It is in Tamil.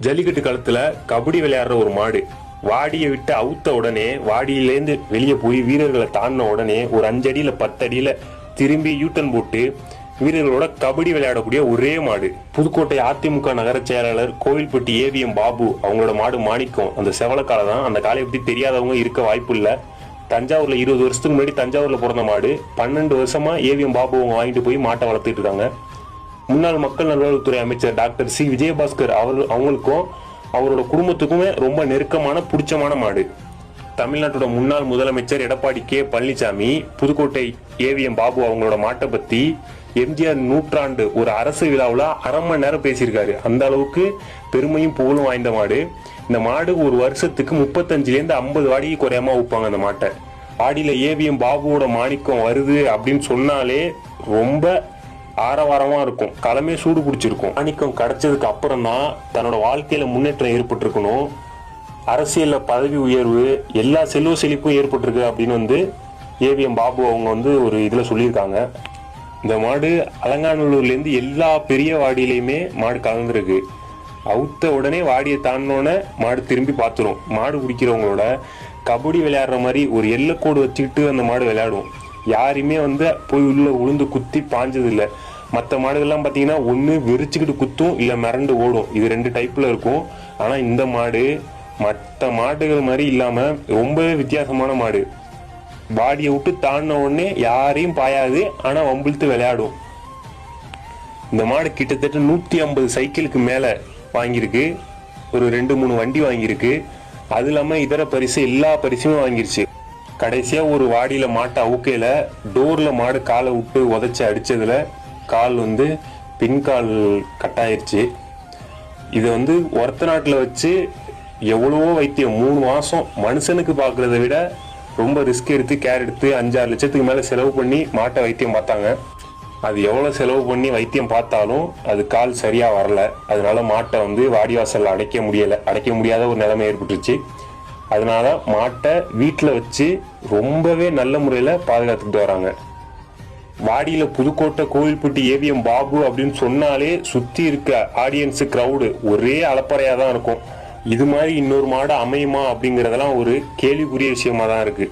ஜல்லிக்கட்டு காலத்துல கபடி விளையாடுற ஒரு மாடு வாடியை விட்டு அவுத்த உடனே வாடியிலேருந்து வெளியே போய் வீரர்களை தாண்டின உடனே ஒரு 5 அடியில 10 அடியில திரும்பி யூட்டன் போட்டு வீரர்களோட கபடி விளையாடக்கூடிய ஒரே மாடு. புதுக்கோட்டை அதிமுக நகர செயலாளர் கோவில்பட்டி ஏவிஎம் பாபு அவங்களோட மாடு மாணிக்கம். அந்த செவலக்காலை தான். அந்த காலை பத்தி தெரியாதவங்க இருக்க வாய்ப்பு இல்லை. தஞ்சாவூர்ல 20 வருஷத்துக்கு முன்னாடி தஞ்சாவூர்ல பிறந்த மாடு. 12 வருஷமா ஏவிஎம் பாபு அவங்க வாங்கிட்டு போய் மாட்டை வளர்த்துட்டு இருக்காங்க. முன்னாள் மக்கள் நல்வாழ்வுத்துறை அமைச்சர் டாக்டர் சி விஜயபாஸ்கர் அவங்களுக்கும் அவரோட குடும்பத்துக்குமே ரொம்ப நெருக்கமான பிடிச்சமான மாடு. தமிழ்நாட்டோட முன்னாள் முதலமைச்சர் எடப்பாடி கே பழனிசாமி புதுக்கோட்டை ஏவிஎம் பாபு அவங்களோட மாட்டை பத்தி எம்ஜிஆர் நூற்றாண்டு ஒரு அரசு விழாவில் 1/2 மணி நேரம் பேசியிருக்காரு. அந்த அளவுக்கு பெருமையும் புகழும் வாய்ந்த மாடு. இந்த மாடு ஒரு வருஷத்துக்கு 35லேருந்து 50 வாடிக்கை குறையாம வைப்பாங்க. அந்த மாட்டை ஆடியில ஏவிஎம் பாபுவோட மாணிக்கம் வருது அப்படின்னு சொன்னாலே ரொம்ப ஆரவாரமா இருக்கும். களமே சூடு பிடிச்சிருக்கும். மாணிக்கம் கிடைச்சதுக்கு அப்புறம் தான் தன்னோட வாழ்க்கையில முன்னேற்றம் ஏற்பட்டிருக்கணும். அரசியல்ல பதவி உயர்வு எல்லா செல்வ செழிப்பும் ஏற்பட்டிருக்கு அப்படின்னு ஏவிஎம் பாபு அவங்க ஒரு இதுல சொல்லியிருக்காங்க. இந்த மாடு அலங்காநல்லூர்ல இருந்து எல்லா பெரிய வாடியிலையுமே மாடு கலந்துருக்கு. அவுத்த உடனே வாடியை தாண்டினோடனே மாடு திரும்பி பார்த்துரும். மாடு பிடிக்கிறவங்களோட கபடி விளையாடுற மாதிரி ஒரு எல்லைக்கோடு வச்சுக்கிட்டு அந்த மாடு விளையாடும். யாரையுமே போய் உள்ள உளுந்து குத்தி பாஞ்சது இல்லை. மற்ற மாடுகள்லாம் பார்த்தீங்கன்னா ஒன்று வெறிச்சுக்கிட்டு குத்தும், இல்லை மிரண்டு ஓடும். இது 2 டைப்ல இருக்கும். ஆனால் இந்த மாடு மற்ற மாடுகள் மாதிரி இல்லாமல் ரொம்பவே வித்தியாசமான மாடு. பாடியை விட்டு தாண்டின உடனே யாரையும் பாயாது, ஆனால் வம்பிழுத்து விளையாடும். இந்த மாடு கிட்டத்தட்ட 150 சைக்கிளுக்கு மேலே வாங்கியிருக்கு. ஒரு 2-3 வண்டி வாங்கியிருக்கு. அது இல்லாமல் இதர பரிசு எல்லா பரிசுமே வாங்கிருச்சு. கடைசியா ஒரு வாடியில மாட்டை அவுக்கையில டோர்ல மாடு காலை விட்டு உதச்சி அடிச்சதுல கால் பின்கால் கட்டாயிருச்சு. இது ஒருத்த நாட்டுல வச்சு எவ்வளவோ வைத்தியம் 3 மாசம் மனுஷனுக்கு பாக்குறத விட ரொம்ப ரிஸ்க் எடுத்து கேர் எடுத்து 5-6 லட்சத்துக்கு மேல செலவு பண்ணி மாட்டை வைத்தியம் பார்த்தாங்க. அது எவ்வளவு செலவு பண்ணி வைத்தியம் பார்த்தாலும் அது கால் சரியா வரல. அதனால மாட்டை வாடிவாசல்ல அடைக்க முடியாத ஒரு நிலைமை ஏற்பட்டுருச்சு. அதனால மாட்டை வீட்டில் வச்சு ரொம்பவே நல்ல முறையில் பாதுகாத்துக்கிட்டு வராங்க. வாடியில புதுக்கோட்டை கோவில்பட்டி ஏவிஎம் பாபு அப்படின்னு சொன்னாலே சுத்தி இருக்க ஆடியன்ஸு கிரௌடு ஒரே அலப்பறையா தான் இருக்கும். இது மாதிரி இன்னொரு மாடு அமையுமா அப்படிங்கறதெல்லாம் ஒரு கேள்விக்குரிய விஷயமா தான் இருக்கு.